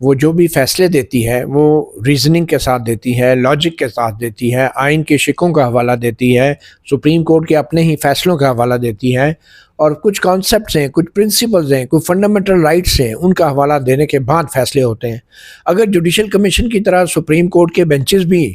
وہ جو بھی فیصلے دیتی ہے وہ ریزننگ کے ساتھ دیتی ہے، لاجک کے ساتھ دیتی ہے، آئین کے شقوں کا حوالہ دیتی ہے، سپریم کورٹ کے اپنے ہی فیصلوں کا حوالہ دیتی ہے، اور کچھ کانسیپٹس ہیں، کچھ پرنسپلز ہیں، کچھ فنڈامنٹل رائٹس ہیں، ان کا حوالہ دینے کے بعد فیصلے ہوتے ہیں۔ اگر جوڈیشل کمیشن کی طرح سپریم کورٹ کے بینچز بھی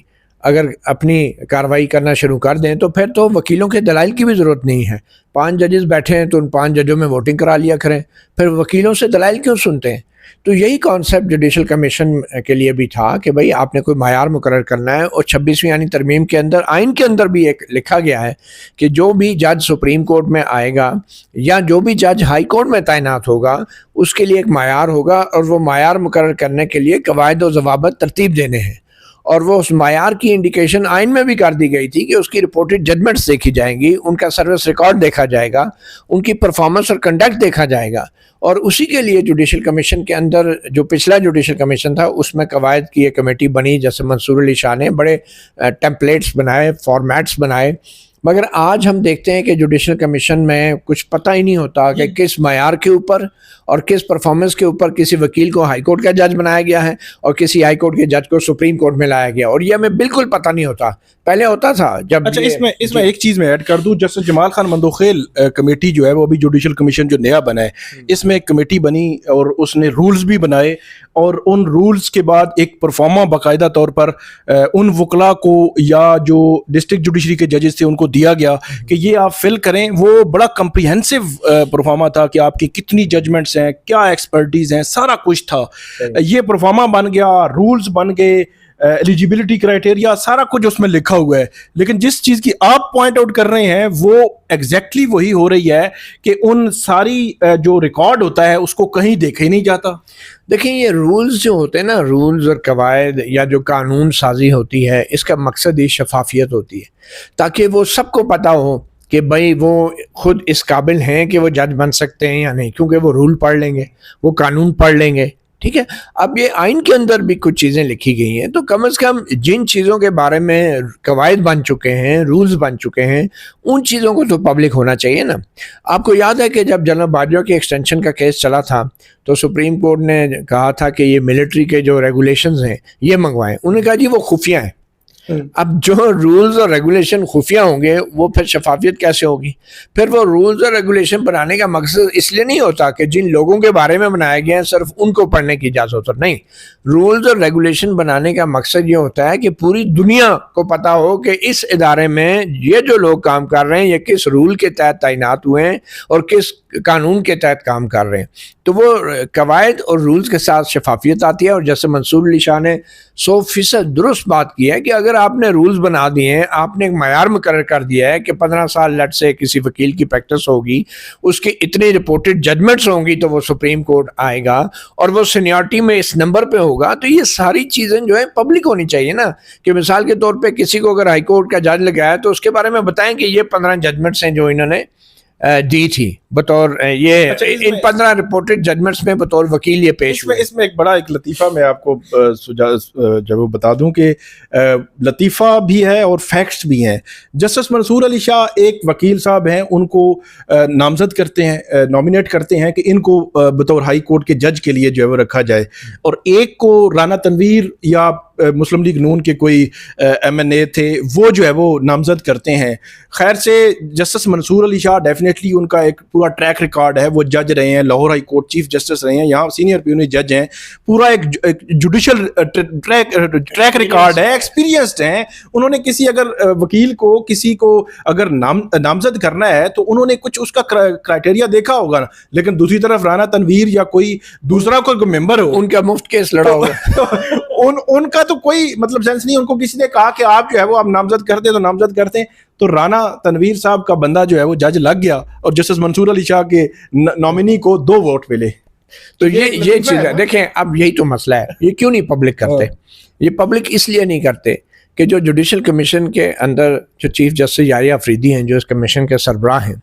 اگر اپنی کارروائی کرنا شروع کر دیں تو پھر تو وکیلوں کے دلائل کی بھی ضرورت نہیں ہے۔ 5 ججز بیٹھے ہیں تو ان 5 ججوں میں ووٹنگ کرا لیا کریں، پھر وکیلوں سے دلائل کیوں سنتے ہیں؟ تو یہی کانسیپٹ جوڈیشل کمیشن کے لیے بھی تھا کہ بھئی آپ نے کوئی معیار مقرر کرنا ہے، اور 26ویں آئینی ترمیم کے اندر، آئین کے اندر بھی ایک لکھا گیا ہے کہ جو بھی جج سپریم کورٹ میں آئے گا یا جو بھی جج ہائی کورٹ میں تعینات ہوگا اس کے لیے ایک معیار ہوگا، اور وہ معیار مقرر کرنے کے لیے قواعد و ضوابط ترتیب دینے ہیں، اور وہ اس معیار کی انڈیکیشن آئین میں بھی کر دی گئی تھی کہ اس کی رپورٹڈ ججمنٹس دیکھی جائیں گی، ان کا سروس ریکارڈ دیکھا جائے گا، ان کی پرفارمنس اور کنڈکٹ دیکھا جائے گا، اور اسی کے لیے جوڈیشل کمیشن کے اندر جو پچھلا جوڈیشل کمیشن تھا اس میں قواعد کی ایک کمیٹی بنی، جیسے منصور علی شاہ نے بڑے ٹیمپلیٹس بنائے، فارمیٹس بنائے، مگر آج ہم دیکھتے ہیں کہ جوڈیشل کمیشن میں کچھ پتہ ہی نہیں ہوتا کہ کس معیار کے اوپر اور کس پرفارمنس کے اوپر کسی وکیل کو ہائی کورٹ کا جج بنایا گیا ہے اور کسی ہائی کورٹ کے جج کو سپریم کورٹ میں لایا گیا، اور یہ ہمیں بالکل پتہ نہیں ہوتا۔ پہلے ہوتا تھا جب اچھا اس میں ایک چیز میں ایڈ کر دوں، جسٹس جمال خان مندوخیل کمیٹی جو ہے وہ ابھی جوڈیشل کمیشن جو نیا بنا ہے، اس میں ایک کمیٹی بنی اور اس نے رولز بھی بنائے، اور ان رولز کے بعد ایک پرفارما باقاعدہ طور پر ان وکلاء کو یا جو ڈسٹرکٹ جوڈیشری کے ججز تھے ان کو دیا گیا کہ یہ آپ فل کریں۔ وہ بڑا کمپریہنسو پرفارما تھا کہ آپ کی کتنی ججمنٹس ہیں، کیا ایکسپرٹیز ہیں، سارا کچھ تھا۔ یہ پرفارما بن گیا، رولز بن گئے، ایلیجیبلٹی کرائٹیریا سارا کچھ اس میں لکھا ہوا ہے، لیکن جس چیز کی آپ پوائنٹ آؤٹ کر رہے ہیں وہ ایگزیکٹلی وہی ہو رہی ہے کہ ان ساری جو ریکارڈ ہوتا ہے اس کو کہیں دیکھا ہی نہیں جاتا۔ دیکھیں یہ رولز جو ہوتے ہیں نا، رولز اور قواعد یا جو قانون سازی ہوتی ہے، اس کا مقصد ہی شفافیت ہوتی ہے، تاکہ وہ سب کو پتہ ہو کہ بھئی وہ خود اس قابل ہیں کہ وہ جج بن سکتے ہیں یا نہیں، کیونکہ وہ رول پڑھ لیں گے، وہ قانون پڑھ لیں گے، ٹھیک ہے۔ اب یہ آئین کے اندر بھی کچھ چیزیں لکھی گئی ہیں، تو کم از کم جن چیزوں کے بارے میں قواعد بن چکے ہیں، رولز بن چکے ہیں، ان چیزوں کو تو پبلک ہونا چاہیے نا۔ آپ کو یاد ہے کہ جب جنرل باجوہ کی ایکسٹینشن کا کیس چلا تھا تو سپریم کورٹ نے کہا تھا کہ یہ ملٹری کے جو ریگولیشنز ہیں یہ منگوائیں، انہوں نے کہا جی وہ خفیہ ہیں۔ اب جو رولز اور ریگولیشن خفیہ ہوں گے وہ پھر شفافیت کیسے ہوگی؟ پھر وہ رولز اور ریگولیشن بنانے کا مقصد اس لیے نہیں ہوتا کہ جن لوگوں کے بارے میں بنائے گئے ہیں صرف ان کو پڑھنے کی اجازت ہو، نہیں، رولز اور ریگولیشن بنانے کا مقصد یہ ہوتا ہے کہ پوری دنیا کو پتہ ہو کہ اس ادارے میں یہ جو لوگ کام کر رہے ہیں یہ کس رول کے تحت تعینات ہوئے ہیں اور کس قانون کے تحت کام کر رہے ہیں۔ تو وہ قواعد اور رولز کے ساتھ شفافیت آتی ہے، اور جیسے منصور علی شاہ نے 100% درست بات کی ہے کہ اگر آپ نے رولز بنا دیے ہیں، آپ نے ایک معیار مقرر کر دیا ہے کہ 15 سال لٹ سے کسی وکیل کی پریکٹس ہوگی، اس کی اتنی رپورٹڈ ججمنٹس ہوں گی تو وہ سپریم کورٹ آئے گا اور وہ سینیورٹی میں اس نمبر پہ ہوگا، تو یہ ساری چیزیں جو ہے پبلک ہونی چاہیے نا۔ کہ مثال کے طور پہ کسی کو اگر ہائی کورٹ کا جج لگایا تو اس کے بارے میں بتائیں کہ یہ 15 ججمنٹس ہیں جو انہوں نے دی تھی بطور یہ ان 15 رپورٹڈ ججمنٹس میں بطور وکیل یہ پیش ہوئے۔ اس میں ایک بڑا ایک لطیفہ میں آپ کو جب بتا دوں کہ لطیفہ بھی ہے اور فیکٹس بھی ہیں۔ جسٹس منصور علی شاہ ایک وکیل صاحب ہیں، ان کو نامزد کرتے ہیں، نامینیٹ کرتے ہیں کہ ان کو بطور ہائی کورٹ کے جج کے لیے جو ہے وہ رکھا جائے، اور ایک کو رانا تنویر یا مسلم لیگ نون کے کوئی ایم این اے تھے وہ جو ہے وہ نامزد کرتے ہیں۔ خیر سے جسٹس منصور علی شاہ ڈیفینیٹلی ان کا ایک پورا ٹریک ریکارڈ ہے، وہ جج رہے ہیں، Lahore high court chief justice رہے ہیں، یہاں سینئر پیونی جج ہیں، پورا ایک جوڈیشل ٹریک ریکارڈ ہے، ایکسپیرینسڈ ہیں۔ انہوں نے کسی اگر وکیل کو کسی کو اگر نامزد کرنا ہے تو انہوں نے کچھ اس کا کرائٹیریا دیکھا ہوگا نا، لیکن دوسری طرف رانا تنویر یا کوئی دوسرا کوئی ممبر ہو، ان کا مفت کیس لڑا ہوگا، ان کا تو کوئی مطلب سینس نہیں۔ ان کو کسی نے کہا کہ آپ جو ہے وہ آپ نامزد کرتے ہیں تو نامزد کرتے ہیں، تو رانا تنویر صاحب کا بندہ جو ہے وہ جج لگ گیا اور جسٹس منصور علی شاہ کے نامنی کو 2 ووٹ ملے۔ تو یہ چیز ہے۔ دیکھیں اب یہی تو مسئلہ ہے، یہ کیوں نہیں پبلک کرتے؟ یہ پبلک اس لیے نہیں کرتے کہ جو جوڈیشل کمیشن کے اندر جو چیف جسٹس یاریہ افریدی ہیں جو اس کمیشن کے سربراہ ہیں،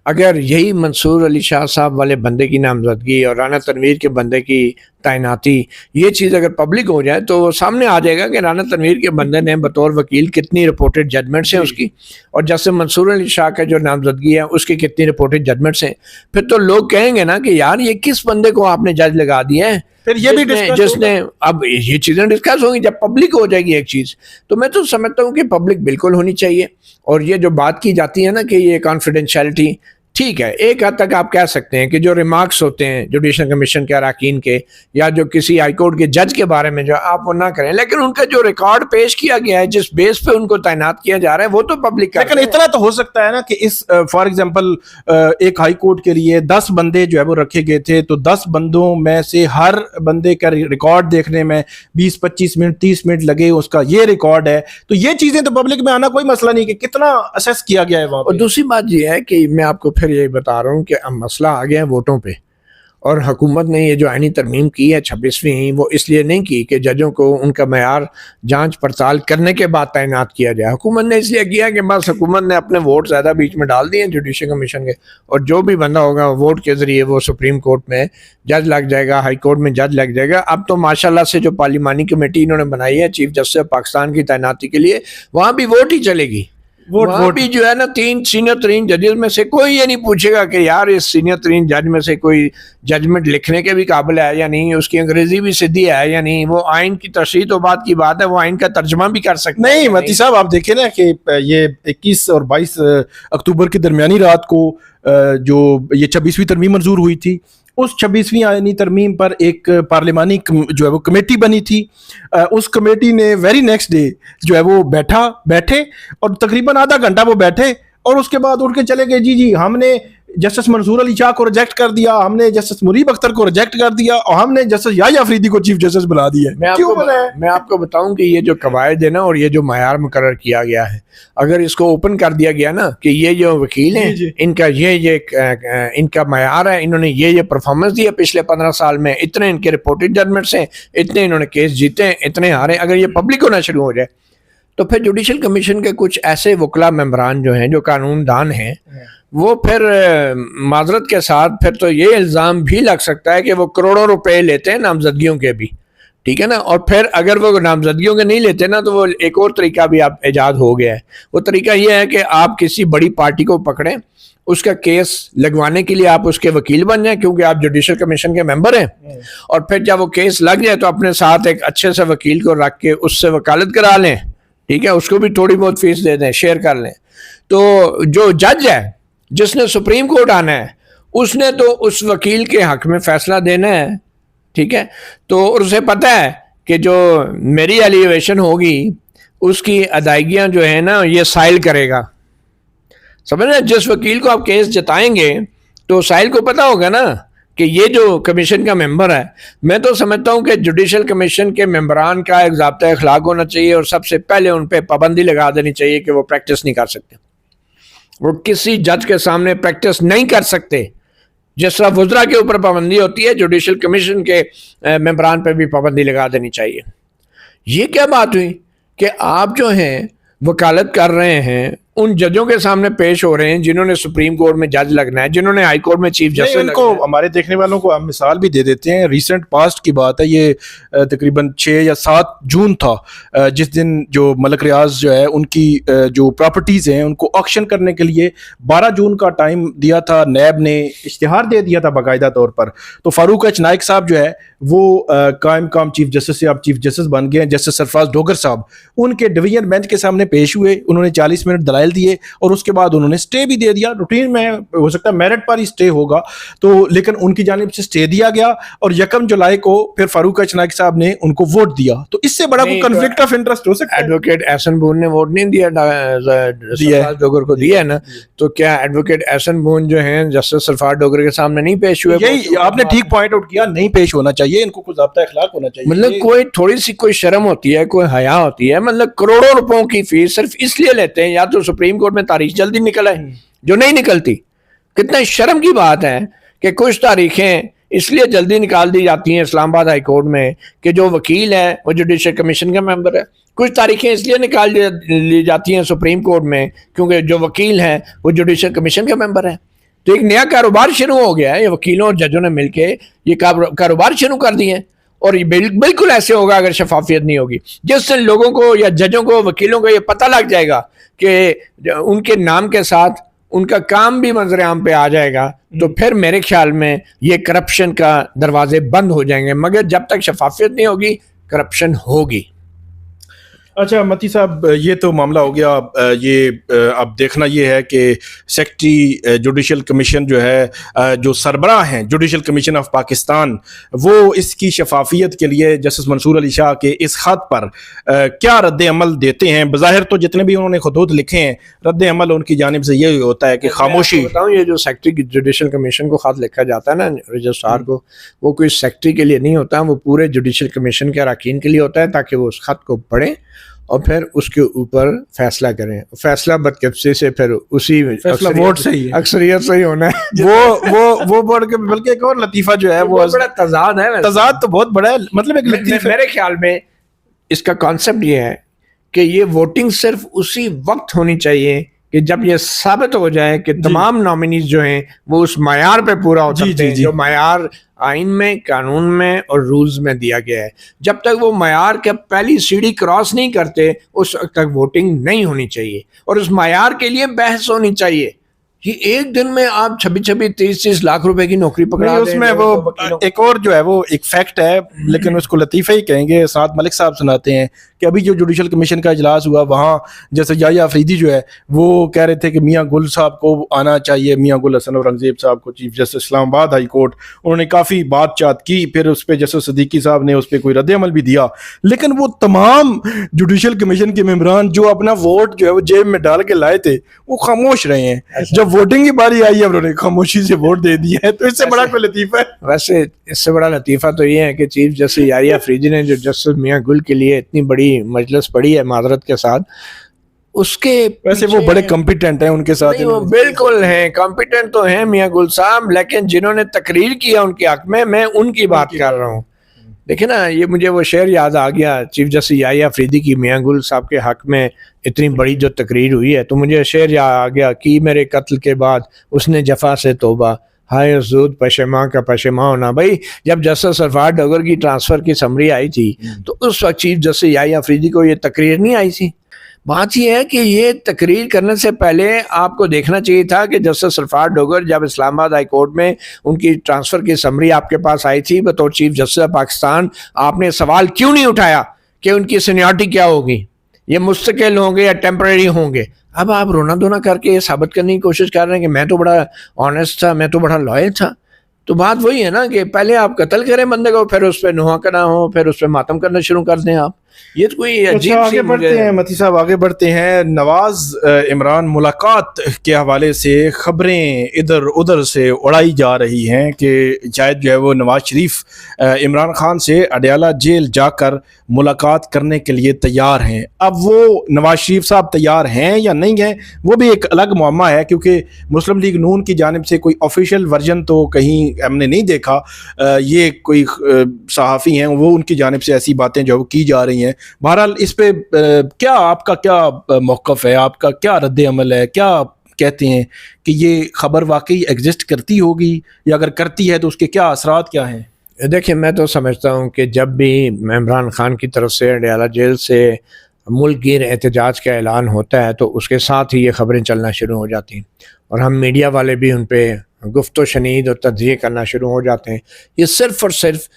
اگر یہی منصور علی شاہ صاحب والے بندے کی نامزدگی اور رانا تنویر کے بندے کی تعیناتی، یہ چیز اگر پبلک ہو جائے تو سامنے آ جائے گا کہ رانا تنویر کے بندے نے بطور وکیل کتنی رپورٹڈ ججمنٹس ہیں اس کی، اور جیسے منصور علی شاہ کا جو نامزدگی ہے اس کی کتنی رپورٹڈ ججمنٹس ہیں. پھر تو لوگ کہیں گے نا کہ یار یہ کس بندے کو آپ نے جج لگا دیا ہے، پھر یہ بھی جس نے اب یہ چیزیں ڈسکس ہوں گی جب پبلک ہو جائے گی ایک چیز. تو میں تو سمجھتا ہوں کہ پبلک بالکل ہونی چاہیے. اور یہ جو بات کی جاتی ہے نا کہ یہ کانفیڈینشیلٹی، ٹھیک ہے ایک حد تک آپ کہہ سکتے ہیں کہ جو ریمارکس ہوتے ہیں جوڈیشل کمیشن کے اراکین کے یا جو کسی ہائی کورٹ کے جج کے بارے میں جو آپ وہ نہ کریں، لیکن ان کا جو ریکارڈ پیش کیا گیا ہے جس بیس پہ ان کو تعینات کیا جا رہا ہے وہ تو پبلک کا. لیکن اتنا تو ہو سکتا ہے نا کہ اس فار ایگزامپل ایک ہائی کورٹ کے لیے 10 بندے جو ہے وہ رکھے گئے تھے، تو 10 بندوں میں سے ہر بندے کا ریکارڈ دیکھنے میں 20-25 منٹ 30 منٹ لگے، اس کا یہ ریکارڈ ہے. تو یہ چیزیں تو پبلک میں آنا کوئی مسئلہ نہیں کہ کتنا اسیس کیا گیا ہے وہاں پہ. اور دوسری بات یہ ہے کہ میں آپ کو پھر یہی بتا رہا ہوں کہ اب مسئلہ آ گیا ہے ووٹوں پہ، اور حکومت نے یہ جو آئینی ترمیم کی ہے 26ویں، وہ اس لیے نہیں کی کہ ججوں کو ان کا معیار جانچ پڑتال کرنے کے بعد تعینات کیا جائے. حکومت نے اس لیے کیا کہ بس حکومت نے اپنے ووٹ زیادہ بیچ میں ڈال دیے جوڈیشل کمیشن کے، اور جو بھی بندہ ہوگا ووٹ کے ذریعے وہ سپریم کورٹ میں جج لگ جائے گا، ہائی کورٹ میں جج لگ جائے گا. اب تو ماشاءاللہ سے جو پارلیمانی کمیٹی انہوں نے بنائی ہے چیف جسٹس آف پاکستان کی تعیناتی کے لیے، وہاں بھی ووٹ ہی چلے گی. وہاں بھی جو ہے نا 3 سینئر ترین ججز میں سے کوئی یہ نہیں پوچھے گا کہ یار اس سینئر ترین جج میں سے کوئی ججمنٹ لکھنے کے بھی قابل ہے یا نہیں، اس کی انگریزی بھی سیدھی ہے یا نہیں، وہ آئین کی تشریح تو بات کی بات ہے، وہ آئین کا ترجمہ بھی کر سکتے نہیں. متی صاحب آپ دیکھیں نا کہ یہ 21 اور 22 اکتوبر کی درمیانی رات کو جو یہ 26ویں ترمیم منظور ہوئی تھی، اس 26ویں آئینی ترمیم پر ایک پارلیمانی جو ہے وہ کمیٹی بنی تھی. اس کمیٹی نے ویری نیکسٹ ڈے جو ہے وہ بیٹھے اور تقریباً آدھا گھنٹہ وہ بیٹھے، اور اس کے بعد اٹھ کے چلے گئے جی ہم نے جسٹس منصور علی شاہ کو ریجیکٹ کر دیا، ہم نے جسٹس مریب اختر کو ریجیکٹ کر دیا، اور ہم نے جسٹس یحییٰ افریدی کو چیف جسٹس بنا دیا. میں آپ کو بتاؤں کہ یہ جو قواعد ہے نا اور یہ جو معیار مقرر کیا گیا ہے، اگر اس کو اوپن کر دیا گیا نا کہ یہ جو وکیل ہیں ان کا یہ ان کا معیار ہے، انہوں نے یہ پرفارمنس دی ہے پچھلے 15 سال میں، اتنے ان کے رپورٹڈ ججمنٹس ہیں، اتنے انہوں نے کیس جیتے ہیں، اتنے ہارے، اگر یہ پبلک ہونا شروع ہو جائے تو پھر جوڈیشل کمیشن کے کچھ ایسے وکلا ممبران جو ہیں جو قانون دان ہیں، وہ پھر معذرت کے ساتھ پھر تو یہ الزام بھی لگ سکتا ہے کہ وہ کروڑوں روپے لیتے ہیں نامزدگیوں کے بھی، ٹھیک ہے نا. اور پھر اگر وہ نامزدگیوں کے نہیں لیتے نا تو وہ ایک اور طریقہ بھی آپ ایجاد ہو گیا ہے. وہ طریقہ یہ ہے کہ آپ کسی بڑی پارٹی کو پکڑیں، اس کا کیس لگوانے کے لیے آپ اس کے وکیل بن جائیں کیونکہ آپ جوڈیشل کمیشن کے ممبر ہیں، اور پھر جب وہ کیس لگ جائے تو اپنے ساتھ ایک اچھے سے وکیل کو رکھ کے اس سے وکالت کرا لیں، ٹھیک ہے، اس کو بھی تھوڑی بہت فیس دے دیں، شیئر کر لیں. تو جو جج ہے جس نے سپریم کورٹ آنا ہے اس نے تو اس وکیل کے حق میں فیصلہ دینا ہے، ٹھیک ہے. تو اسے پتہ ہے کہ جو میری ایلیویشن ہوگی اس کی ادائیگیاں جو ہیں نا یہ سائل کرے گا. سمجھ رہے، جس وکیل کو آپ کیس جتائیں گے تو سائل کو پتہ ہوگا نا کہ یہ جو کمیشن کا ممبر ہے. میں تو سمجھتا ہوں کہ جوڈیشل کمیشن کے ممبران کا ایک ضابطہ اخلاق ہونا چاہیے، اور سب سے پہلے ان پہ پابندی لگا دینی چاہیے کہ وہ پریکٹس نہیں کر سکتے، وہ کسی جج کے سامنے پریکٹس نہیں کر سکتے. جس طرح وزراء کے اوپر پابندی ہوتی ہے، جوڈیشل کمیشن کے ممبران پہ بھی پابندی لگا دینی چاہیے. یہ کیا بات ہوئی کہ آپ جو ہیں وکالت کر رہے ہیں ان ججوں کے سامنے پیش ہو رہے ہیں جنہوں نے سپریم کورٹ میں جج لگنا ہے، جنہوں نے ہائی کورٹ میں چیف جسٹس ان کو ہمارے دیکھنے والوں کو ہم مثال بھی دے دیتے ہیں. ریسنٹ پاسٹ کی بات ہے، یہ تقریباً 6 یا 7 جون تھا جس دن جو ملک ریاض جو ہے ان کی جو پراپرٹیز ہیں ان کو آکشن کرنے کے لیے 12 جون کا ٹائم دیا تھا. نیب نے اشتہار دے دیا تھا باقاعدہ طور پر. تو فاروق ایچ نائک صاحب جو ہے وہ قائم چیف جسٹس سے اب چیف جسٹس بن گئے ہیں. جسٹس سرفراز ڈوگر صاحب ان کے ڈویژن بینچ کے سامنے پیش ہوئے، انہوں نے 40 منٹ دلائل دیے اور اس کے بعد انہوں نے سٹے بھی دے دیا. روٹین میں ہو سکتا ہے میرٹ پر ہی سٹے ہوگا تو، لیکن ان کی جانب سے سٹے دیا گیا اور 1 جولائی کو پھر فاروق ایچ نائک صاحب نے ان کو ووٹ دیا. تو اس سے بڑا کوئی کنفلکٹ آف انٹرسٹ ہو سکتا ہے؟ ایڈوکیٹ احسن بون نے ووٹ نہیں دیا سرفراز ڈوگر کو، دیا ہے نا. تو کیا ایڈوکیٹ احسن بون جو ہیں جسٹس سرفراز ڈوگر کے سامنے نہیں پیش ہوئے؟ یہی آپ نے ٹھیک پوائنٹ آؤٹ کیا، نہیں پیش ہونا چاہیے، ان کو کوئی ضابطہ اخلاق ہونا چاہیے. مطلب کوئی تھوڑی سی کوئی شرم ہوتی ہے، کوئی حیا ہوتی ہے. مطلب کروڑوں روپوں کی فیس صرف اس لیے لیتے ہیں یا تو سپریم کورٹ میں تاریخ جلدی نکل آئے جو نہیں نکلتی. کتنا شرم کی بات ہے کہ کچھ تاریخیں اس لیے جلدی نکال دی جاتی ہیں اسلام آباد ہائی کورٹ میں کہ جو وکیل ہے وہ جوڈیشل کمیشن کا ممبر ہے. کچھ تاریخیں اس لیے نکال لی جاتی ہیں سپریم کورٹ میں کیونکہ جو وکیل ہے وہ جوڈیشل کمیشن کا ممبر ہے. تو ایک نیا کاروبار شروع ہو گیا ہے، یہ وکیلوں اور ججوں نے مل کے یہ کاروبار شروع کر دیے ہیں. اور یہ بالکل ایسے ہوگا اگر شفافیت نہیں ہوگی. جس دن لوگوں کو یا ججوں کو وکیلوں کو یہ پتہ لگ جائے گا کہ ان کے نام کے ساتھ ان کا کام بھی منظر عام پہ آ جائے گا تو پھر میرے خیال میں یہ کرپشن کا دروازے بند ہو جائیں گے. مگر جب تک شفافیت نہیں ہوگی کرپشن ہوگی. اچھا متی صاحب یہ تو معاملہ ہو گیا. یہ اب دیکھنا یہ ہے کہ سیکرٹری جوڈیشل کمیشن جو ہے جو سربراہ ہیں جوڈیشل کمیشن آف پاکستان وہ اس کی شفافیت کے لیے جسٹس منصور علی شاہ کے اس خط پر کیا رد عمل دیتے ہیں. بظاہر تو جتنے بھی انہوں نے خطوط لکھے ہیں رد عمل ان کی جانب سے یہ ہوتا ہے کہ خاموشی. بتاؤں یہ جو سیکرٹری جوڈیشل کمیشن کو خط لکھا جاتا ہے نا رجسٹرار کو وہ کوئی سیکرٹری کے لیے نہیں ہوتا, وہ پورے جوڈیشل کمیشن کے اراکین کے لیے ہوتا ہے تاکہ وہ اس خط کو پڑھیں اور پھر اس کے اوپر فیصلہ کریں. فیصلہ بدقسمتی سے پھر اسی ووٹ سے ہی اکثریت سے ہی ہونا ہے. وہ بڑھ کے بلکہ ایک اور لطیفہ جو ہے وہ بڑا تضاد ہے. تضاد تو بہت بڑا ہے. مطلب ایک لطیفہ میرے خیال میں اس کا کانسیپٹ یہ ہے کہ یہ ووٹنگ صرف اسی وقت ہونی چاہیے کہ جب یہ ثابت ہو جائے کہ تمام نامینیز جو ہیں وہ اس معیار پہ پورا ہوتے ہیں جو معیار آئین میں قانون میں اور رولز میں دیا گیا ہے. جب تک وہ معیار کے پہلی سیڑھی کراس نہیں کرتے اس وقت تک ووٹنگ نہیں ہونی چاہیے اور اس معیار کے لیے بحث ہونی چاہیے. یہ ایک دن میں آپ 26-30 لاکھ روپے کی نوکری پکڑا دیں. اس میں وہ ایک اور جو ہے وہ ایک فیکٹ ہے لیکن اس کو لطیفہ ہی کہیں گے. سعد ملک صاحب سناتے ہیں کہ ابھی جو جوڈیشل کمیشن کا اجلاس ہوا وہاں جیسے یحییٰ افریدی جو ہے وہ کہہ رہے تھے کہ میاں گل صاحب کو آنا چاہیے, میاں گل حسن اورنگزیب صاحب کو چیف جسٹس اسلام آباد ہائی کورٹ. انہوں نے کافی بات چات کی, پھر اس پہ جسٹس صدیقی صاحب نے اس پہ کوئی رد عمل بھی دیا. لیکن وہ تمام جوڈیشل کمیشن کے ممبران جو اپنا ووٹ جو ہے وہ جیب میں ڈال کے لائے تھے وہ خاموش رہے ہیں. جب ووٹنگ کی باری آئی ہے انہوں نے خاموشی سے ووٹ دے دیا ہے. تو اس سے بڑا کوئی لطیفہ ہے؟ ویسے اس سے بڑا لطیفہ تو یہ ہے کہ چیف جسٹس یحییٰ افریدی نے جو جسٹس میاں گل کے لیے اتنی بڑی مجلس پڑھی ہے معذرت کے ساتھ, اس کے ویسے وہ بڑے کمپیٹنٹ ہیں ان کے ساتھ. وہ بالکل ہیں کمپیٹنٹ تو ہیں میاں گل صاحب, لیکن جنہوں نے تقریر کیا ان کے حق میں ان کی بات کر رہا ہوں. دیکھیں نا یہ مجھے وہ شعر یاد آ گیا چیف جسٹس یحییٰ افریدی کی میاں گل صاحب کے حق میں اتنی بڑی جو تقریر ہوئی ہے تو مجھے شعر یاد آ گیا کہ میرے قتل کے بعد اس نے جفا سے توبہ ہائے زود پشیماں کا پشیماں ہونا. بھائی جب جسٹس سرفراز ڈوگر کی ٹرانسفر کی سمری آئی تھی تو اس وقت چیف جسٹس یحییٰ افریدی کو یہ تقریر نہیں آئی تھی. بات یہ ہے کہ یہ تقریر کرنے سے پہلے آپ کو دیکھنا چاہیے تھا کہ جسٹس سرفراز ڈوگر جب اسلام آباد ہائی کورٹ میں ان کی ٹرانسفر کی سمری آپ کے پاس آئی تھی بطور چیف جسٹس آف پاکستان, آپ نے سوال کیوں نہیں اٹھایا کہ ان کی سینیورٹی کیا ہوگی, یہ مستقل ہوں گے یا ٹیمپرری ہوں گے. اب آپ رونا دھونا کر کے یہ ثابت کرنے کی کوشش کر رہے ہیں کہ میں تو بڑا آنیسٹ تھا, میں تو بڑا لائل تھا. تو بات وہی ہے نا کہ پہلے آپ قتل کریں بندے کو, پھر اس پہ نوحہ کرنا ہو, پھر اس پہ ماتم کرنا شروع کر دیں آپ. یہ تو کوئی عجیب آگے بڑھتے ہیں متی صاحب, آگے بڑھتے ہیں. نواز عمران ملاقات کے حوالے سے خبریں ادھر ادھر سے اڑائی جا رہی ہیں کہ شاید جو ہے وہ نواز شریف عمران خان سے اڈیالہ جیل جا کر ملاقات کرنے کے لیے تیار ہیں. اب وہ نواز شریف صاحب تیار ہیں یا نہیں ہیں وہ بھی ایک الگ معمہ ہے کیونکہ مسلم لیگ نون کی جانب سے کوئی آفیشیل ورژن تو کہیں ہم نے نہیں دیکھا. یہ کوئی صحافی ہیں وہ ان کی جانب سے ایسی باتیں جو کی جا رہی ہیں. بہرحال اس پہ کیا آپ کا کیا موقف ہے, آپ کا کیا رد عمل ہے, کیا کہتے ہیں کہ یہ خبر واقعی ایگزسٹ کرتی ہوگی یا اگر کرتی ہے تو اس کے کیا اثرات کیا ہیں؟ دیکھیں میں تو سمجھتا ہوں کہ جب بھی عمران خان کی طرف سے اڈیالہ جیل سے ملک گیر احتجاج کا اعلان ہوتا ہے تو اس کے ساتھ ہی یہ خبریں چلنا شروع ہو جاتی ہیں اور ہم میڈیا والے بھی ان پہ گفت و شنید اور تجزیے کرنا شروع ہو جاتے ہیں. یہ صرف اور صرف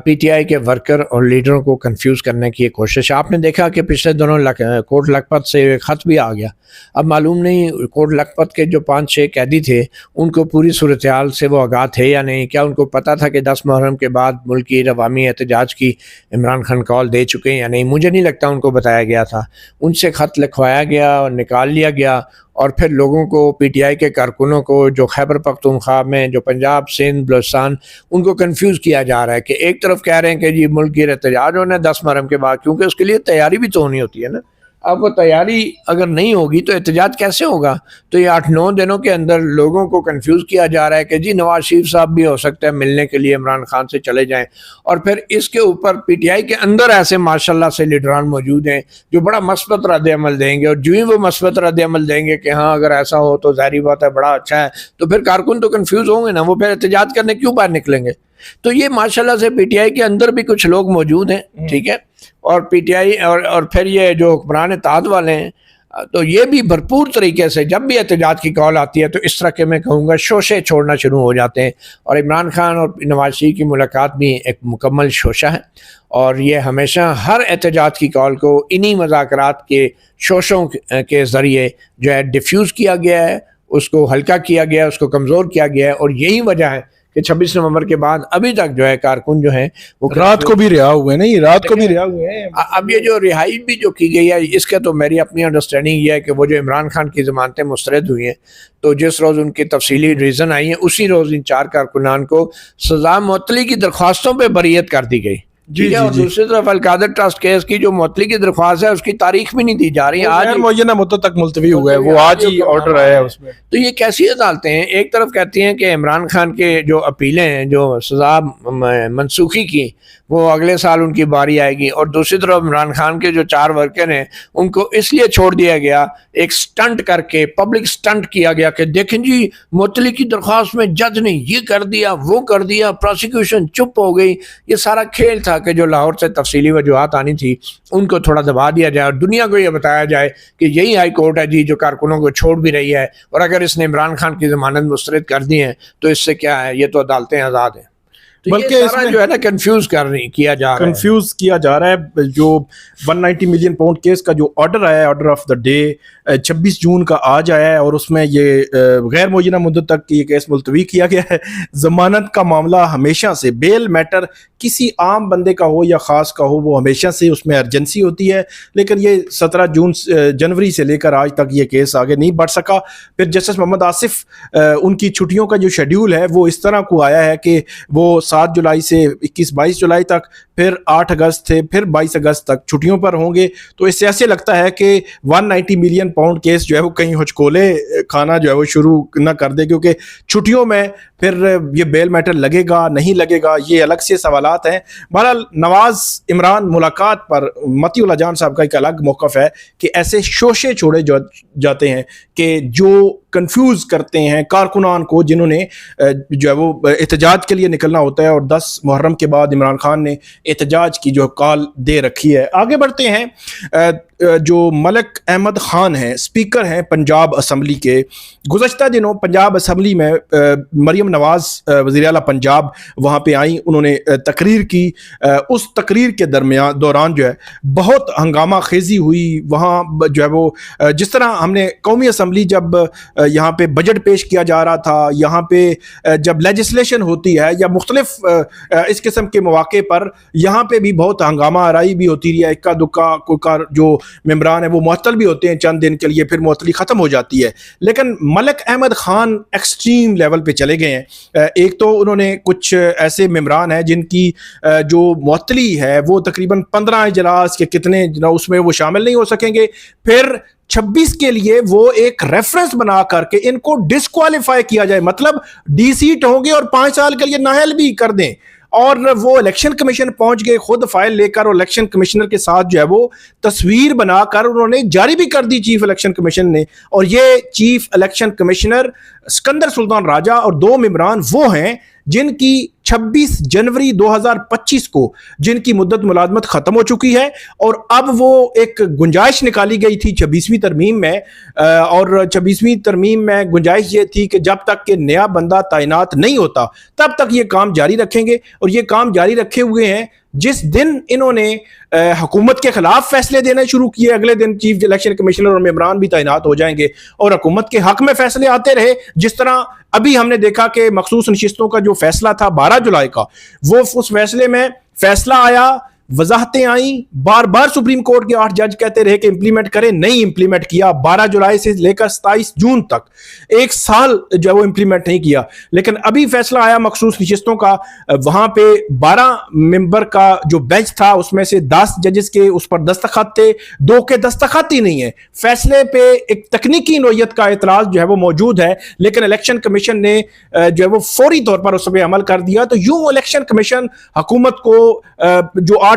پی ٹی آئی کے ورکر اور لیڈروں کو کنفیوز کرنے کی ایک کوشش. آپ نے دیکھا کہ پچھلے دنوں کوٹ لکھپت سے ایک خط بھی آ گیا. اب معلوم نہیں کوٹ لکھپت کے جو 5-6 قیدی تھے ان کو پوری صورتحال سے وہ آگاہ تھے یا نہیں, کیا ان کو پتہ تھا کہ 10 محرم کے بعد ملک کی عوامی احتجاج کی عمران خان کال دے چکے ہیں یا نہیں. مجھے نہیں لگتا ان کو بتایا گیا تھا. ان سے خط لکھوایا گیا اور نکال لیا گیا اور پھر لوگوں کو پی ٹی آئی کے کارکنوں کو جو خیبر پختونخوا میں جو پنجاب سندھ بلوچستان ان کو کنفیوز کیا جا رہا ہے کہ ایک طرف کہہ رہے ہیں کہ جی ملک گیر احتجاج ہونا ہے 10 محرم کے بعد, کیونکہ اس کے لیے تیاری بھی تو ہونی ہوتی ہے نا. اب وہ تیاری اگر نہیں ہوگی تو احتجاج کیسے ہوگا؟ تو یہ 8-9 دنوں کے اندر لوگوں کو کنفیوز کیا جا رہا ہے کہ جی نواز شریف صاحب بھی ہو سکتا ہے ملنے کے لیے عمران خان سے چلے جائیں, اور پھر اس کے اوپر پی ٹی آئی کے اندر ایسے ماشاءاللہ سے لیڈران موجود ہیں جو بڑا مثبت رد عمل دیں گے, اور جو ہی وہ مثبت رد عمل دیں گے کہ ہاں اگر ایسا ہو تو ظاہری بات ہے بڑا اچھا ہے, تو پھر کارکن تو کنفیوز ہوں گے نا, وہ پھر احتجاج کرنے کیوں باہر نکلیں گے؟ تو یہ ماشاءاللہ سے پی ٹی آئی کے اندر بھی کچھ لوگ موجود ہیں، ٹھیک ہے، اور پی ٹی آئی اور پھر یہ جو حکمران اتحاد والے ہیں، تو یہ بھی بھرپور طریقے سے جب بھی احتجاج کی کال آتی ہے تو اس طرح کے میں کہوں گا شوشے چھوڑنا شروع ہو جاتے ہیں، اور عمران خان اور نواز شریف کی ملاقات بھی ایک مکمل شوشہ ہے، اور یہ ہمیشہ ہر احتجاج کی کال کو انہی مذاکرات کے شوشوں کے ذریعے جو ہے ڈیفیوز کیا گیا ہے، اس کو ہلکا کیا گیا ہے، اس کو کمزور کیا گیا ہے، اور یہی وجہ ہے کہ 26 نومبر کے بعد ابھی تک جو ہے کارکن جو ہیں وہ رات کو بھی رہا ہوئے ہیں، نہیں رات کو بھی رہا ہوئے ہیں۔ اب یہ جو رہائی بھی جو کی گئی ہے، اس کا تو میری اپنی انڈرسٹینڈنگ یہ ہے کہ وہ جو عمران خان کی ضمانتیں مسترد ہوئی ہیں تو جس روز ان کی تفصیلی ریزن آئی ہیں اسی روز ان 4 کارکنان کو سزا معطلی کی درخواستوں پہ بریت کر دی گئی، جی اور دوسری طرف القادر ٹرسٹ کیس کی جو معطلی کی درخواست ہے اس کی تاریخ بھی نہیں دی جا رہی، آج معینہ مدت تک ملتوی ہوا ہے، وہ آج ہی آرڈر آیا ہے اس میں۔ تو یہ کیسی عدالتیں ہیں؟ ایک طرف کہتی ہیں کہ عمران خان کے جو اپیلیں ہیں جو سزا منسوخی کی وہ اگلے سال ان کی باری آئے گی، اور دوسری طرف عمران خان کے جو 4 ورکر ہیں ان کو اس لیے چھوڑ دیا گیا، ایک سٹنٹ کر کے پبلک سٹنٹ کیا گیا کہ دیکھیں جی معطلی کی درخواست میں جج نے یہ کر دیا وہ کر دیا، پروسیکیوشن چپ ہو گئی۔ یہ سارا کھیل تھا کہ جو لاہور سے تفصیلی وجوہات آنی تھی ان کو تھوڑا دبا دیا جائے اور دنیا کو یہ بتایا جائے کہ یہی ہائی کورٹ ہے جی جو کارکنوں کو چھوڑ بھی رہی ہے، اور اگر اس نے عمران خان کی ضمانت مسترد کر دی ہے تو اس سے کیا ہے، یہ تو عدالتیں آزاد ہیں۔ بلکہ اس میں جو ہے نا کنفیوز کیا جا رہا ہے جو 190 ملین پاؤنڈ کیس کا جو آرڈر آیا ہے، آرڈر آف دا ڈے 26 جون کا آج آیا ہے، اور اس میں یہ غیر معینہ مدت تک یہ کیس ملتوی کیا گیا ہے۔ ضمانت کا معاملہ ہمیشہ سے، بیل میٹر کسی عام بندے کا ہو یا خاص کا ہو، وہ ہمیشہ سے اس میں ارجنسی ہوتی ہے، لیکن یہ 17 جنوری سے لے کر آج تک یہ کیس آگے نہیں بڑھ سکا۔ پھر جسٹس محمد آصف ان کی چھٹیوں کا جو شیڈیول ہے وہ اس طرح کو آیا ہے کہ وہ 7 جولائی سے 21-22 جولائی تک، پھر 8 اگست سے پھر 22 اگست تک چھٹیوں پر ہوں گے۔ تو اس سے ایسے لگتا ہے کہ 190 ملین پاؤنڈ کیس جو ہے وہ کہیں ہچکولے کھانا جو ہے وہ شروع نہ کر دے، کیونکہ چھٹیوں میں پھر یہ بیل میٹر لگے گا نہیں لگے گا، یہ الگ سے سوالات ہیں۔ بہرحال نواز عمران ملاقات پر متی اللہ جان صاحب کا ایک الگ موقف ہے کہ ایسے شوشے چھوڑے جاتے ہیں کہ جو کنفیوز کرتے ہیں کارکنان کو، جنہوں نے جو ہے وہ احتجاج کے لیے نکلنا ہوتا ہے، اور 10 محرم کے بعد عمران خان نے احتجاج کی جو کال دے رکھی ہے۔ آگے بڑھتے ہیں، جو ملک احمد خان ہیں، اسپیکر ہیں پنجاب اسمبلی کے، گزشتہ دنوں پنجاب اسمبلی میں مریم نواز وزیر اعلیٰ پنجاب وہاں پہ آئیں، انہوں نے تقریر کی۔ اس تقریر کے دوران جو ہے بہت ہنگامہ خیزی ہوئی وہاں، جو ہے وہ جس طرح ہم نے قومی اسمبلی جب یہاں پہ بجٹ پیش کیا جا رہا تھا، یہاں پہ جب لیجسلیشن ہوتی ہے یا مختلف اس قسم کے مواقع پر، یہاں پہ بھی بہت ہنگامہ آرائی بھی ہوتی رہی ہے، اکا دکا کوئی جو ممبران ہیں وہ معطل بھی ہوتے ہیں چند دن کے لیے، پھر معطلی ختم ہو جاتی ہے۔ لیکن ملک احمد خان ایکسٹریم لیول پہ چلے گئے ہیں۔ ایک تو انہوں نے کچھ ایسے ممبران ہیں جن کی جو معطلی ہے وہ تقریباً 15 اجلاس کے کتنے اس میں وہ شامل نہیں ہو سکیں گے، پھر 26 کے لیے وہ ایک ریفرنس بنا کر کے ان کو ڈسکوالیفائی کیا جائے، مطلب ڈی سیٹ ہوں گے اور 5 سال کے لیے نااہل بھی کر دیں۔ اور وہ الیکشن کمیشن پہنچ گئے خود فائل لے کر، اور الیکشن کمشنر کے ساتھ جو ہے وہ تصویر بنا کر انہوں نے جاری بھی کر دی چیف الیکشن کمیشن نے۔ اور یہ چیف الیکشن کمشنر سکندر سلطان راجہ اور 2 ممبران وہ ہیں جن کی 26 جنوری 2025 کو جن کی مدت ملازمت ختم ہو چکی ہے، اور اب وہ ایک گنجائش نکالی گئی تھی 26ویں ترمیم میں، اور 26ویں ترمیم میں گنجائش یہ تھی کہ جب تک کہ نیا بندہ تعینات نہیں ہوتا تب تک یہ کام جاری رکھیں گے، اور یہ کام جاری رکھے ہوئے ہیں۔ جس دن انہوں نے حکومت کے خلاف فیصلے دینے شروع کیے، اگلے دن چیف الیکشن کمشنر اور ممبران بھی تعینات ہو جائیں گے اور حکومت کے حق میں فیصلے آتے رہے۔ جس طرح ابھی ہم نے دیکھا کہ مخصوص نشستوں کا جو فیصلہ تھا 12 جولائی کا، وہ اس فیصلے میں فیصلہ آیا، وضاحتیں آئیں، بار بار سپریم کورٹ کے 8 جج کہتے رہے کہ امپلیمنٹ کریں، نہیں امپلیمنٹ کیا۔ 12 جولائی سے لے کر 27 جون تک 1 سال جو ہے وہ امپلیمنٹ نہیں کیا۔ لیکن ابھی فیصلہ آیا مخصوص نشستوں کا، وہاں پہ 12 ممبر کا جو بینچ تھا اس میں سے 10 ججز کے اس پر دستخط تھے، 2 کے دستخط ہی نہیں ہے۔ فیصلے پہ ایک تکنیکی نوعیت کا اعتراض جو ہے وہ موجود ہے، لیکن الیکشن کمیشن نے جو ہے وہ فوری طور پر اس پہ عمل کر دیا۔ تو یوں الیکشن کمیشن حکومت کو جو 8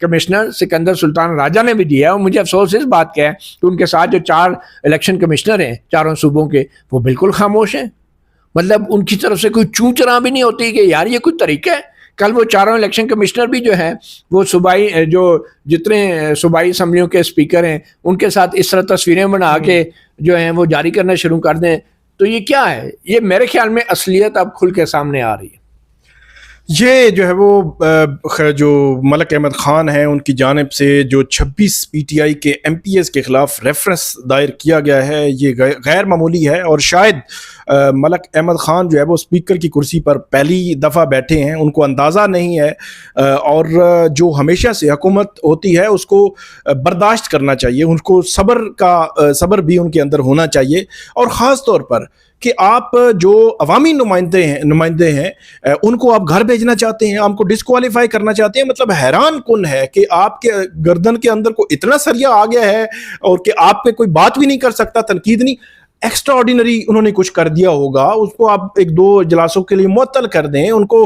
کمشنر سکندر سلطان راجہ نے بھی دیا ہے، اور مجھے افسوس اس بات کا ہے کہ ان کے ساتھ جو 4 الیکشن کمشنر ہیں چاروں صوبوں کے، وہ بالکل خاموش ہیں. مطلب ان کی طرف سے کوئی چوں چراں بھی نہیں ہوتی کہ یار یہ کوئی طریقہ ہے. کل وہ چاروں الیکشن کمشنر بھی جو ہیں وہ صوبائی جو جتنے صوبائی اسمبلیوں کے اسپیکر ہیں ان کے ساتھ اس طرح تصویریں بنا کے جو ہیں وہ جاری کرنا شروع کر دیں. تو یہ کیا ہے؟ یہ میرے خیال میں اصلیت اب کھل کے سامنے آ رہی ہے. یہ جو ہے وہ جو ملک احمد خان ہیں ان کی جانب سے جو 26 پی ٹی آئی کے ایم پی ایز کے خلاف ریفرنس دائر کیا گیا ہے یہ غیر معمولی ہے، اور شاید ملک احمد خان جو ہے وہ اسپیکر کی کرسی پر پہلی دفعہ بیٹھے ہیں، ان کو اندازہ نہیں ہے، اور جو ہمیشہ سے حکومت ہوتی ہے اس کو برداشت کرنا چاہیے، ان کو صبر بھی ان کے اندر ہونا چاہیے. اور خاص طور پر کہ آپ جو عوامی نمائندے ہیں ان کو آپ گھر بھیجنا چاہتے ہیں، آپ کو ڈسکوالیفائی کرنا چاہتے ہیں. مطلب حیران کن ہے کہ آپ کے گردن کے اندر کو اتنا سریا آ گیا ہے اور کہ آپ پہ کوئی بات بھی نہیں کر سکتا، تنقید نہیں. ایکسٹرا آرڈینری انہوں نے کچھ کر دیا ہوگا، اس کو آپ 1-2 اجلاسوں کے لیے معطل کر دیں، ان کو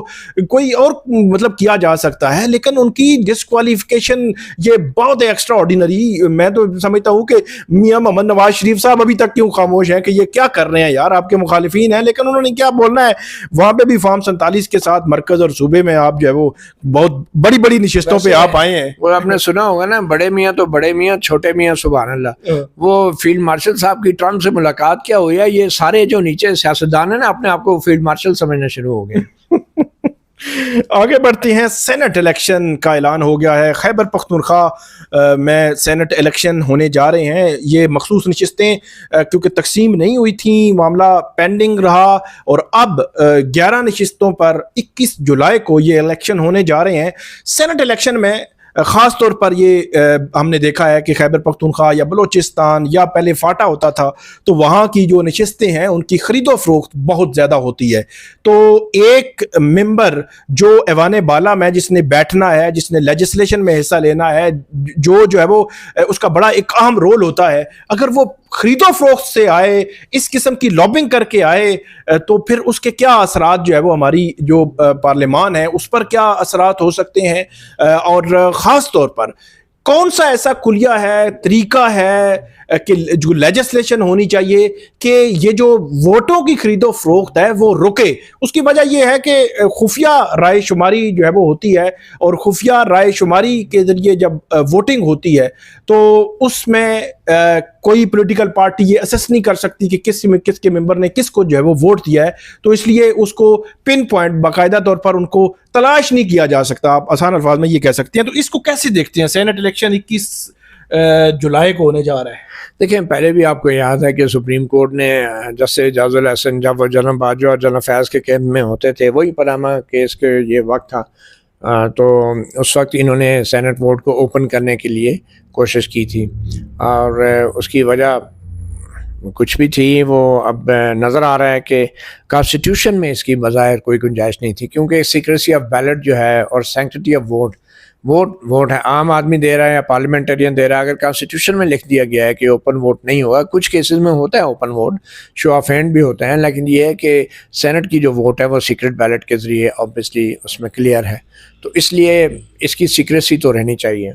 کوئی اور مطلب کیا جا سکتا ہے، لیکن ان کی ڈسکوالیفیکیشن یہ بہت ایکسٹرا آرڈینری. میں تو سمجھتا ہوں کہ میاں محمد نواز شریف صاحب ابھی تک کیوں خاموش ہیں کہ یہ کیا کر رہے ہیں یار، آپ کے مخالفین ہیں لیکن انہوں نے کیا بولنا ہے. وہاں پہ بھی فارم 47 کے ساتھ مرکز اور صوبے میں آپ جو ہے وہ بہت بڑی بڑی نشستوں پہ آپ آئے ہیں. وہ آپ نے سنا ہوگا نا، بڑے میاں تو بڑے میاں، چھوٹے میاں سبحان اللہ. وہ فیلڈ مارشل صاحب کی ٹرمپ سے ملاقات کیا ہویا، یہ سارے جو نیچے سیاستدان ہیں نا اپنے آپ کو فیلڈ مارشل سمجھنا شروع ہو گئے. آگے بڑھتے ہیں. سینٹ الیکشن کا اعلان ہو گیا ہے. خیبر پختونخوا میں سینٹ الیکشن ہونے جا رہے ہیں. یہ مخصوص نشستیں کیونکہ تقسیم نہیں ہوئی تھیں، معاملہ پینڈنگ رہا، اور اب 11 نشستوں پر 21 جولائی کو یہ الیکشن ہونے جا رہے ہیں. سینٹ الیکشن میں خاص طور پر یہ ہم نے دیکھا ہے کہ خیبر پختونخوا یا بلوچستان یا پہلے فاٹا ہوتا تھا تو وہاں کی جو نشستیں ہیں ان کی خرید و فروخت بہت زیادہ ہوتی ہے. تو ایک ممبر جو ایوان بالا میں جس نے بیٹھنا ہے، جس نے لیجسلیشن میں حصہ لینا ہے، جو ہے وہ اس کا بڑا ایک اہم رول ہوتا ہے، اگر وہ خرید و فروخت سے آئے، اس قسم کی لابنگ کر کے آئے، تو پھر اس کے کیا اثرات جو ہے وہ ہماری جو پارلیمان ہے اس پر کیا اثرات ہو سکتے ہیں. اور خاص طور پر کون سا ایسا کلیہ ہے، طریقہ ہے کہ جو لیجسلیشن ہونی چاہیے کہ یہ جو ووٹوں کی خرید و فروخت ہے وہ رکے. اس کی وجہ یہ ہے کہ خفیہ رائے شماری جو ہے وہ ہوتی ہے، اور خفیہ رائے شماری کے ذریعے جب ووٹنگ ہوتی ہے تو اس میں کوئی پولیٹیکل پارٹی یہ اسیس نہیں کر سکتی کہ کس کے ممبر نے کس کو جو ہے وہ ووٹ دیا ہے، تو اس لیے اس کو پن پوائنٹ باقاعدہ طور پر ان کو تلاش نہیں کیا جا سکتا. آپ آسان الفاظ میں یہ کہہ سکتے ہیں. تو اس کو کیسے دیکھتے ہیں؟ سینٹ الیکشن 21 جولائی کو ہونے جا رہا ہے. دیکھیں، پہلے بھی آپ کو یاد ہے کہ سپریم کورٹ نے جسٹس اعجاز الحسن جب وہ جنرل باجوہ اور جنرل فیض کے کیمپ میں ہوتے تھے، وہی پاناما کیس کے یہ وقت تھا، تو اس وقت انہوں نے سینٹ ووٹ کو اوپن کرنے کے لیے کوشش کی تھی، اور اس کی وجہ کچھ بھی تھی وہ اب نظر آ رہا ہے کہ کانسٹیٹیوشن میں اس کی بظاہر کوئی گنجائش نہیں تھی، کیونکہ سیکریسی آف بیلٹ جو ہے اور سینکٹیٹی آف ووٹ ہے، عام آدمی دے رہا ہے یا پارلیمنٹرین دے رہا ہے. اگر کانسٹیٹیوشن میں لکھ دیا گیا ہے کہ اوپن ووٹ نہیں ہوگا، کچھ کیسز میں ہوتا ہے open vote, show of hand بھی ہوتا ہے، لیکن یہ ہے کہ سینٹ کی جو ووٹ ہے وہ سیکرٹ بیلٹ کے ذریعے آبویسلی اس میں کلیئر ہے، تو اس لیے اس کی سیکریسی تو رہنی چاہیے.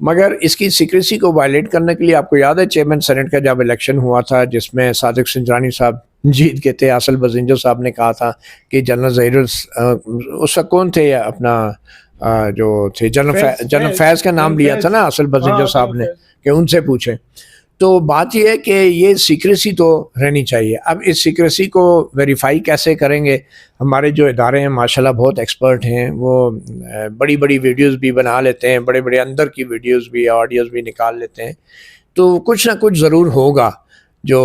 مگر اس کی سیکریسی کو وائلیٹ کرنے کے لیے آپ کو یاد ہے چیئرمین سینٹ کا جب الیکشن ہوا تھا جس میں صادق سنجرانی صاحب جیت گئے تھے، اصل بزنجو صاحب نے کہا تھا کہ جنرل ظہیر اس کا کون تھے، اپنا جو تھے جنرل فیض کا نام لیا تھا نا اصل بزنجو صاحب نے کہ ان سے پوچھیں. تو بات یہ ہے کہ یہ سیکریسی تو رہنی چاہیے. اب اس سیکریسی کو ویریفائی کیسے کریں گے؟ ہمارے جو ادارے ہیں ماشاءاللہ بہت ایکسپرٹ ہیں، وہ بڑی بڑی ویڈیوز بھی بنا لیتے ہیں، بڑے بڑے اندر کی ویڈیوز بھی، آڈیوز بھی نکال لیتے ہیں. تو کچھ نہ کچھ ضرور ہوگا جو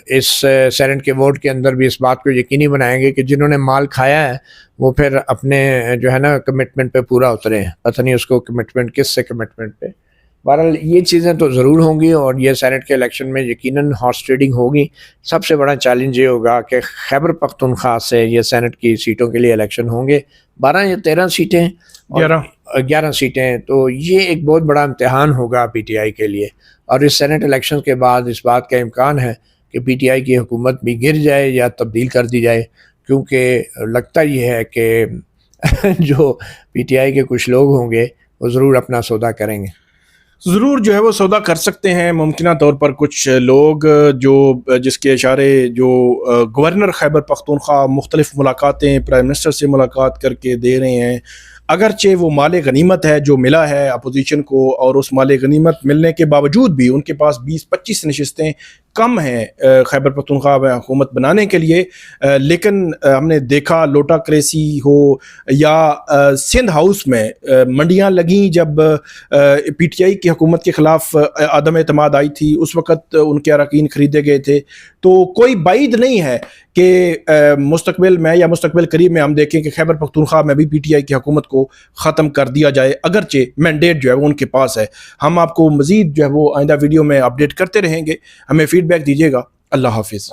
اس سینٹ کے ووٹ کے اندر بھی اس بات کو یقینی بنائیں گے کہ جنہوں نے مال کھایا ہے وہ پھر اپنے جو ہے نا کمٹمنٹ پہ پورا اترے ہیں. پتہ نہیں اس کو کمٹمنٹ کس سے کمٹمنٹ پہ. بہرحال یہ چیزیں تو ضرور ہوں گی، اور یہ سینٹ کے الیکشن میں یقیناً ہارس ٹریڈنگ ہوگی. سب سے بڑا چیلنج یہ ہوگا کہ خیبر پختونخوا سے یہ سینٹ کی سیٹوں کے لیے الیکشن ہوں گے، 12 یا 13 سیٹیں، 11 سیٹیں. تو یہ ایک بہت بڑا امتحان ہوگا پی ٹی آئی کے لیے. اور اس سینٹ الیکشن کے بعد اس بات کا امکان ہے کہ پی ٹی آئی کی حکومت بھی گر جائے یا تبدیل کر دی جائے، کیونکہ لگتا یہ ہے کہ جو پی ٹی آئی کے کچھ لوگ ہوں گے وہ ضرور اپنا سودا کریں گے. ضرور جو ہے وہ سودا کر سکتے ہیں. ممکنہ طور پر کچھ لوگ جو جس کے اشارے جو گورنر خیبر پختونخوا مختلف ملاقاتیں پرائم منسٹر سے ملاقات کر کے دے رہے ہیں، اگرچہ وہ مال غنیمت ہے جو ملا ہے اپوزیشن کو، اور اس مال غنیمت ملنے کے باوجود بھی ان کے پاس 20-25 نشستیں کم ہیں خیبر پختونخوا میں حکومت بنانے کے لیے. لیکن ہم نے دیکھا لوٹاکریسی ہو یا سندھ ہاؤس میں منڈیاں لگیں جب پی ٹی آئی کی حکومت کے خلاف عدم اعتماد آئی تھی، اس وقت ان کے اراکین خریدے گئے تھے. تو کوئی بعید نہیں ہے کہ مستقبل میں یا مستقبل قریب میں ہم دیکھیں کہ خیبر پختونخوا میں بھی پی ٹی آئی کی حکومت کو ختم کر دیا جائے، اگرچہ مینڈیٹ جو ہے وہ ان کے پاس ہے. ہم آپ کو مزید جو ہے وہ آئندہ ویڈیو میں اپڈیٹ کرتے رہیں گے. ہمیں فیڈ بیک دیجیے گا. اللہ حافظ.